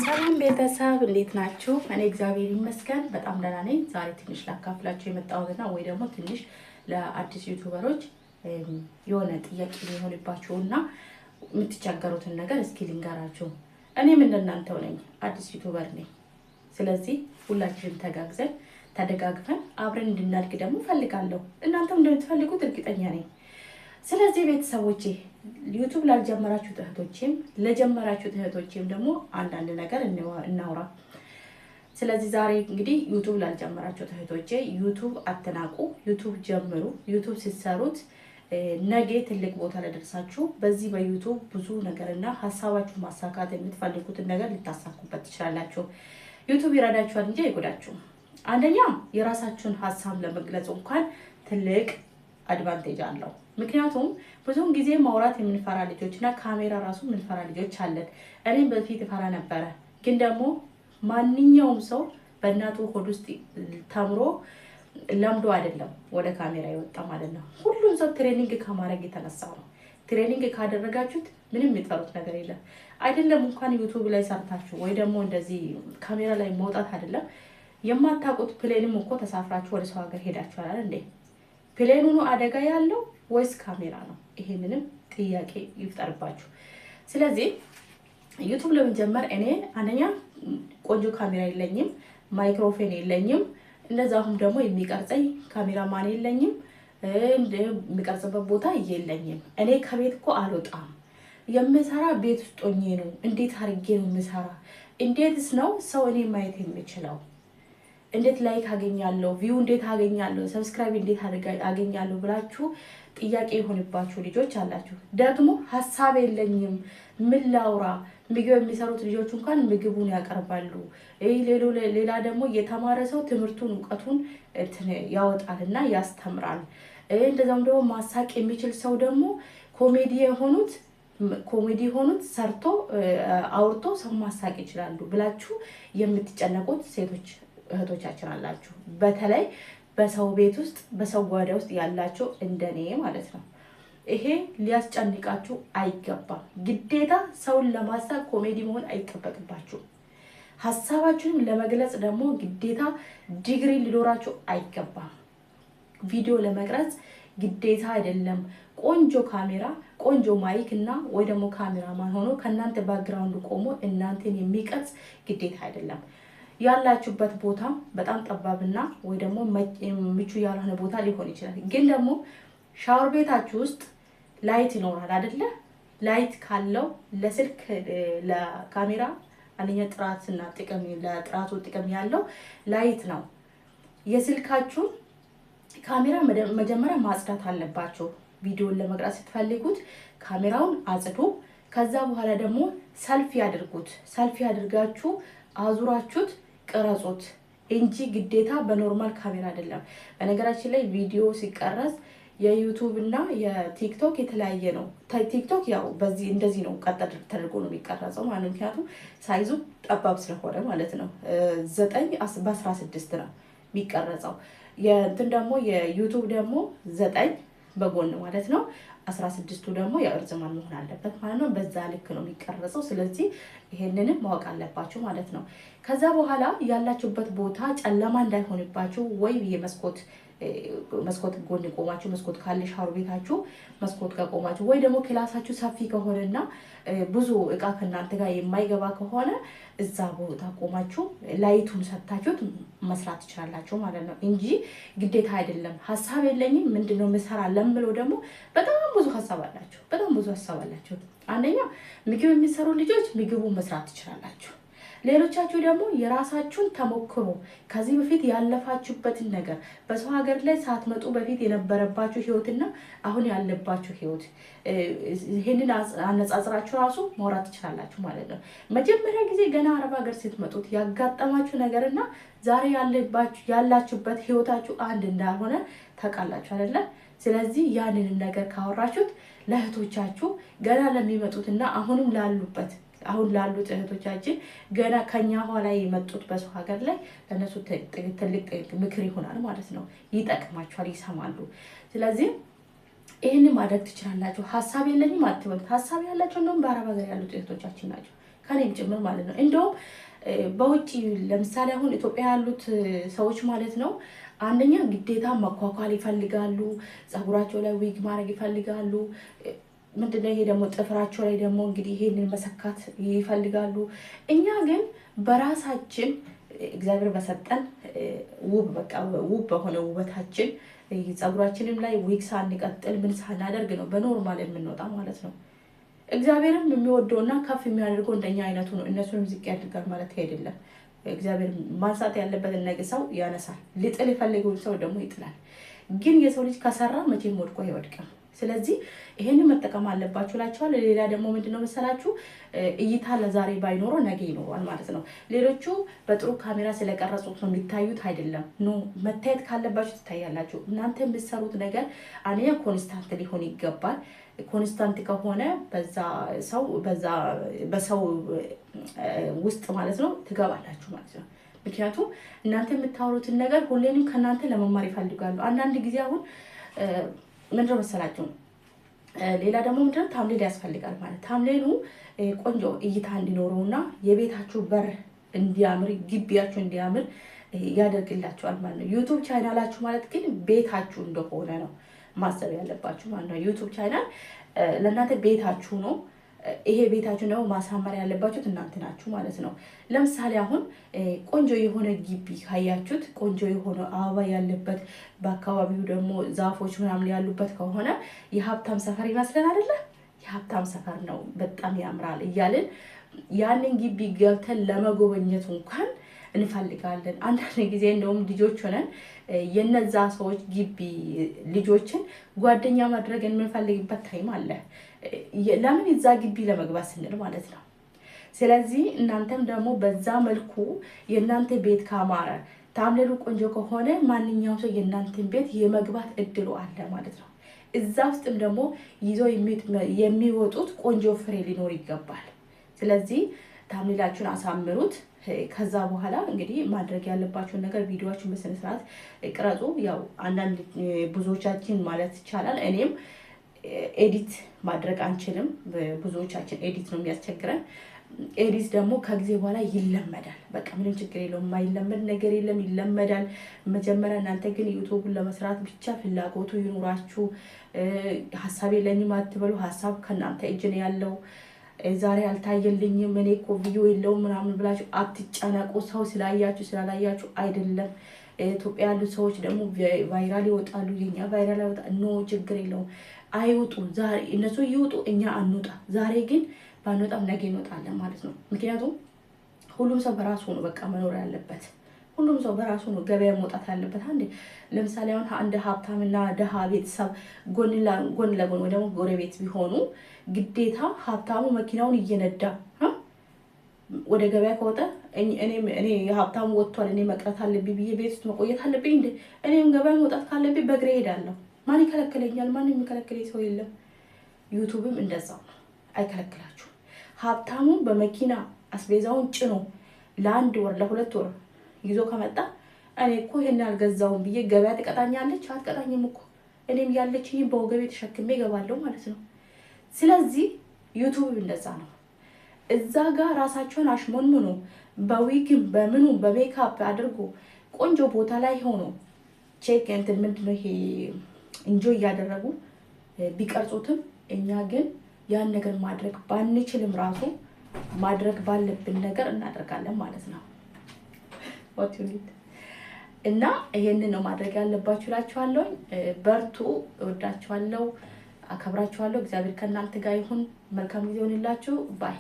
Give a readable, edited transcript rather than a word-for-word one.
ሰላም ቤተሰብ እንዴት ናችሁ? እኔ እግዚአብሔር ይመስገን በጣም ደህና ነኝ። ዛሬ ትንሽ ላካፍላችሁ የመጣሁትና ወይ ደግሞ ትንሽ ለአዲስ ዩቲዩበሮች የሆነ ጥያቄ ሊሆንባችሁና የምትቸገሩትን ነገር እስኪ ልንገራችሁ። እኔም እንደናንተው ነኝ፣ አዲስ ዩቲዩበር ነኝ። ስለዚህ ሁላችንም ተጋግዘን ተደጋግፈን አብረን እንድናድግ ደግሞ ፈልጋለሁ። እናንተም እንደምትፈልጉት እርግጠኛ ነኝ። ስለዚህ ቤተሰቦቼ ዩቲዩብ ላልጀመራችሁት እህቶቼም ለጀመራችሁት እህቶቼም ደግሞ አንዳንድ ነገር እናውራ። ስለዚህ ዛሬ እንግዲህ ዩቲዩብ ላልጀመራችሁት እህቶቼ ዩቲዩብ አትናቁ፣ ዩቲዩብ ጀምሩ። ዩቲዩብ ሲሰሩት ነገ ትልቅ ቦታ ለደርሳችሁ በዚህ በዩቲዩብ ብዙ ነገርና ሀሳባችሁ ማሳካት የምትፈልጉትን ነገር ልታሳኩበት ትችላላችሁ። ዩቲዩብ ይረዳችኋል እንጂ አይጎዳችሁም። አንደኛ የራሳችሁን ሀሳብ ለመግለጽ እንኳን ትልቅ አድቫንቴጅ አለው። ምክንያቱም ብዙውን ጊዜ ማውራት የምንፈራ ልጆች እና ካሜራ ራሱ የምንፈራ ልጆች አለን። እኔም በፊት እፈራ ነበረ። ግን ደግሞ ማንኛውም ሰው በእናቱ ሆድ ውስጥ ተምሮ ለምዶ አይደለም ወደ ካሜራ የወጣ ማለት ነው። ሁሉም ሰው ትሬኒንግ ከማድረግ የተነሳ ነው። ትሬኒንግ ካደረጋችሁት ምንም የሚጠሩት ነገር የለም። አይደለም እንኳን ዩቲዩብ ላይ ሰርታችሁ ወይ ደግሞ እንደዚህ ካሜራ ላይ መውጣት አይደለም የማታውቁት ፕሌንም እኮ ተሳፍራችሁ ወደ ሰው ሀገር ሄዳችኋል እንዴ? ፕሌኑ ነው አደጋ ያለው ወይስ ካሜራ ነው? ይሄንንም ጥያቄ ይፍጠርባችሁ። ስለዚህ ዩቲዩብ ለመጀመር እኔ አንደኛ ቆንጆ ካሜራ የለኝም፣ ማይክሮፎን የለኝም፣ እንደዛሁም ደግሞ የሚቀርጸኝ ካሜራማን የለኝም፣ የሚቀርጽበት ቦታ የለኝም። እኔ ከቤት እኮ አልወጣም። የምሰራ ቤት ውስጥ ሆኜ ነው። እንዴት አድርጌ ነው የምሰራ? እንዴትስ ነው ሰው እኔ ማየት የሚችለው? እንዴት ላይክ አገኛለሁ? ቪው እንዴት አገኛለሁ? ሰብስክራይብ እንዴት አገኛለሁ ብላችሁ ጥያቄ የሆነባችሁ ልጆች አላችሁ። ደግሞ ሀሳብ የለኝም፣ ምን ላውራ? ምግብ የሚሰሩት ልጆች እንኳን ምግቡን ያቀርባሉ። ሌላ ደግሞ የተማረ ሰው ትምህርቱን እውቀቱን ያወጣልና ያስተምራል። እንደዛም ደግሞ ማሳቅ የሚችል ሰው ደግሞ ኮሜዲ የሆኑት ሰርቶ አውርቶ ሰው ማሳቅ ይችላሉ ብላችሁ የምትጨነቁት ሴቶች እህቶቻችን አላችሁ። በተለይ በሰው ቤት ውስጥ በሰው ጓዳ ውስጥ ያላችሁ እንደኔ ማለት ነው። ይሄ ሊያስጨንቃችሁ አይገባም። ግዴታ ሰውን ለማሳቅ ኮሜዲ መሆን አይጠበቅባችሁም። ሀሳባችሁንም ለመግለጽ ደግሞ ግዴታ ዲግሪ ሊኖራችሁ አይገባም። ቪዲዮ ለመቅረጽ ግዴታ አይደለም ቆንጆ ካሜራ ቆንጆ ማይክ እና ወይ ደግሞ ካሜራማን ሆኖ ከእናንተ ባክግራውንድ ቆሞ እናንተን የሚቀርጽ ግዴታ አይደለም። ያላችሁበት ቦታ በጣም ጠባብና ወይ ደግሞ ምቹ ያልሆነ ቦታ ሊሆን ይችላል። ግን ደግሞ ሻወር ቤታችሁ ውስጥ ላይት ይኖራል አይደለ? ላይት ካለው ለስልክ ለካሜራ አንደኛ ጥራትና ጥቅም ለጥራቱ ጥቅም ያለው ላይት ነው። የስልካችሁን ካሜራ መጀመሪያ ማጽዳት አለባችሁ። ቪዲዮን ለመቅረጽ ስትፈልጉት ካሜራውን አጽዱ። ከዛ በኋላ ደግሞ ሰልፊ አድርጉት። ሰልፊ አድርጋችሁ አዙራችሁት ቅረጹት እንጂ ግዴታ በኖርማል ካሜራ አይደለም። በነገራችን ላይ ቪዲዮ ሲቀረጽ የዩቲዩብ እና የቲክቶክ የተለያየ ነው። ቲክቶክ ያው በዚህ እንደዚህ ነው ቀጥ ተደርጎ ነው የሚቀረጸው ማለት ነው። ምክንያቱም ሳይዙ ጠባብ ስለሆነ ማለት ነው። 9 በ16 ነው የሚቀረጸው። የእንትን ደግሞ የዩቲዩብ ደግሞ 9 በጎን ማለት ነው። 16ቱ ደግሞ የእርዝማን መሆን አለበት ማለት ነው። በዛ ልክ ነው የሚቀረጸው። ስለዚህ ይሄንንም ማወቅ አለባችሁ ማለት ነው። ከዛ በኋላ ያላችሁበት ቦታ ጨለማ እንዳይሆንባችሁ ወይ መስኮት ጎን ቆማችሁ መስኮት ካለ ሻወር ቤታችሁ መስኮት ጋር ቆማችሁ ወይ ደግሞ ክላሳችሁ ሰፊ ከሆነና ብዙ እቃ ከእናንተ ጋር የማይገባ ከሆነ እዛ ቦታ ቆማችሁ ላይቱን ሰጥታችሁት መስራት ትችላላችሁ ማለት ነው እንጂ ግዴታ አይደለም። ሀሳብ የለኝም ምንድነው ምሰራ ለምለው ደግሞ በጣም ብዙ ሀሳብ አላችሁ። አንደኛ ምግብ የሚሰሩ ልጆች ምግቡን መስራት ትችላላችሁ። ሌሎቻችሁ ደግሞ የራሳችሁን ተሞክሮ ከዚህ በፊት ያለፋችሁበትን ነገር በሰው ሀገር ላይ ሳትመጡ በፊት የነበረባችሁ ህይወትና አሁን ያለባችሁ ህይወት ይሄንን አነጻጽራችሁ ራሱ ማውራት ትችላላችሁ ማለት ነው። መጀመሪያ ጊዜ ገና አረብ ሀገር ስትመጡት ያጋጠማችሁ ነገርና ዛሬ ያላችሁበት ህይወታችሁ አንድ እንዳልሆነ ታውቃላችሁ አይደለ? ስለዚህ ያንንም ነገር ካወራችሁት ለእህቶቻችሁ ገና ለሚመጡትና አሁን ላሉት እህቶቻችን ገና ከኛ ኋላ የመጡት በሰው ሀገር ላይ ለነሱ ትልቅ ምክር ይሆናል ማለት ነው። ይጠቅማቸዋል፣ ይሰማሉ። ስለዚህ ይህን ማድረግ ትችላላችሁ። ሀሳብ የለኝም አትበሉት። ሀሳብ ያላቸው እንደውም በአረብ ሀገር ያሉት እህቶቻችን ናቸው። ከኔም ጭምር ማለት ነው። እንደውም በውጪ ለምሳሌ አሁን ኢትዮጵያ ያሉት ሰዎች ማለት ነው አንደኛ ግዴታ መኳኳል ይፈልጋሉ፣ ፀጉራቸው ላይ ዊግ ማድረግ ይፈልጋሉ። ምንድነው ይሄ ደግሞ ጥፍራቸው ላይ ደግሞ እንግዲህ ይሄንን መሰካት ይፈልጋሉ። እኛ ግን በራሳችን እግዚአብሔር በሰጠን ውብ በቃ ውብ በሆነ ውበታችን ፀጉራችንም ላይ ዊግ ሳንቀጥል ምን ሳናደርግ ነው በኖርማል የምንወጣ ማለት ነው። እግዚአብሔርም የሚወደውና ከፍ የሚያደርገው እንደኛ አይነቱ ነው። እነሱንም ዝቅ ያደርጋል ማለት አይደለም። እግዚአብሔር ማንሳት ያለበትን ነገር ሰው ያነሳል፣ ሊጥል የፈለገውን ሰው ደግሞ ይጥላል። ግን የሰው ልጅ ከሰራ መቼም ወድቆ አይወድቅም። ስለዚህ ይሄንን መጠቀም አለባችሁ እላችኋለሁ። ሌላ ደግሞ ምንድነው መሰላችሁ እይታ ለዛሬ ባይኖረው ነገ ይኖራል ማለት ነው። ሌሎቹ በጥሩ ካሜራ ስለቀረጹት ነው የሚታዩት አይደለም። ኖ መታየት ካለባችሁ ትታያላችሁ። እናንተ የምትሰሩት ነገር አንደኛ ኮንስታንት ሊሆን ይገባል። ኮንስታንት ከሆነ በሰው ውስጥ ማለት ነው ትገባላችሁ ማለት ነው። ምክንያቱም እናንተ የምታወሩትን ነገር ሁሌንም ከእናንተ ለመማር ይፈልጋሉ። አንዳንድ ጊዜ አሁን ምንድነው መሰላችሁ ሌላ ደግሞ ምንድነው ታምሌል ያስፈልጋል ማለት ታምሌሉ ቆንጆ እይታ እንዲኖረውና የቤታችሁ በር እንዲያምር ግቢያችሁ እንዲያምር ያደርግላችኋል ማለት ነው። ዩቲዩብ ቻናላችሁ ማለት ግን ቤታችሁ እንደሆነ ነው ማሰብ ያለባችሁ ማለት ነው። ዩቲዩብ ቻናል ለእናንተ ቤታችሁ ነው። ይሄ ቤታችሁ ነው ማሳመር ያለባችሁት እናንተ ናችሁ ማለት ነው። ለምሳሌ አሁን ቆንጆ የሆነ ግቢ ካያችሁት ቆንጆ የሆነ አበባ ያለበት በአካባቢው ደግሞ ዛፎች ምናምን ያሉበት ከሆነ የሀብታም ሰፈር ይመስለን አይደለ? የሀብታም ሰፈር ነው በጣም ያምራል እያልን ያንን ግቢ ገብተን ለመጎበኘት እንኳን እንፈልጋለን። አንዳንድ ጊዜ እንደውም ልጆች ሆነን የነዛ ሰዎች ግቢ ልጆችን ጓደኛ ማድረግ የምንፈልግበት ታይም አለ። ለምን እዛ ግቢ ለመግባት ስንል ማለት ነው። ስለዚህ እናንተም ደግሞ በዛ መልኩ የእናንተ ቤት ካማረ ታምሌሉ ቆንጆ ከሆነ ማንኛውም ሰው የእናንተን ቤት የመግባት እድሉ አለ ማለት ነው። እዛ ውስጥም ደግሞ ይዘው የሚወጡት ቆንጆ ፍሬ ሊኖር ይገባል። ስለዚህ ታምሌላችሁን አሳምሩት። ከዛ በኋላ እንግዲህ ማድረግ ያለባችሁን ነገር ቪዲዮዎችን በስነ ስርዓት ቅረጹ። ያው አንዳንድ ብዙዎቻችን ማለት ይቻላል እኔም ኤዲት ማድረግ አንችልም። ብዙዎቻችን ኤዲት ነው የሚያስቸግረን። ኤዲት ደግሞ ከጊዜ በኋላ ይለመዳል። በቃ ምንም ችግር የለውም። የማይለመድ ነገር የለም፣ ይለመዳል። መጀመሪያ እናንተ ግን ዩቲዩብን ለመስራት ብቻ ፍላጎቱ ይኑራችሁ። ሀሳብ የለኝም አትበሉ። ሀሳብ ከእናንተ እጅ ነው ያለው። ዛሬ አልታየልኝም እኔ እኮ ቪዲዮ የለውም ምናምን ብላችሁ አትጨነቁ። ሰው ስላያችሁ ስላላያችሁ አይደለም። ኢትዮጵያ ያሉ ሰዎች ደግሞ ቫይራል ይወጣሉ። የኛ ቫይራል ይወጣ ኖ ችግር የለውም። አይወጡ ዛሬ እነሱ ይወጡ እኛ አንወጣ። ዛሬ ግን ባንወጣም ነገ እንወጣለን ማለት ነው። ምክንያቱም ሁሉም ሰው በራሱ ነው በቃ መኖር ያለበት። ሁሉም ሰው በራሱ ነው ገበያ መውጣት ያለበት። ለምሳሌ አሁን አንድ ሀብታምና ደሃ ቤተሰብ ጎን ለጎን ወይ ደግሞ ጎረቤት ቢሆኑ ግዴታ ሀብታሙ መኪናውን እየነዳ ወደ ገበያ ከወጣ እኔ ሀብታሙ ወጥቷል እኔ መቅረት አለብኝ ብዬ ቤት ውስጥ መቆየት አለብኝ እንዴ? እኔም ገበያ መውጣት ካለብኝ በእግሬ ሄዳለሁ። ማን ይከለክለኛል? ማንም የሚከለክለኝ ሰው የለም። ዩቲዩብም እንደዛው ነው፣ አይከለክላችሁም። ሀብታሙ በመኪና አስቤዛውን ጭኖ ለአንድ ወር ለሁለት ወር ይዞ ከመጣ እኔ እኮ ይሄን አልገዛውም ብዬ ገበያ ትቀጣኛለች? አትቀጣኝም እኮ እኔም ያለችኝ በወገቤ ተሸክሜ እገባለሁ ማለት ነው። ስለዚህ ዩቲዩብ እንደዛ ነው። እዛ ጋር ራሳቸውን አሽሞንሙኑ በዊግም በምኑ በሜካፕ አድርጎ ቆንጆ ቦታ ላይ ሆኖ ቼክ እንትን ምንድነው ይሄ እንጆይ እያደረጉ ቢቀርጹትም እኛ ግን ያን ነገር ማድረግ ባንችልም ራሱ ማድረግ ባለብን ነገር እናደርጋለን ማለት ነው። እና ይሄንን ነው ማድረግ ያለባችሁ እላችኋለሁ። በርቱ። እወዳችኋለሁ፣ አከብራችኋለሁ። እግዚአብሔር ከእናንተ ጋር ይሁን። መልካም ጊዜ ይሁንላችሁ። ባይ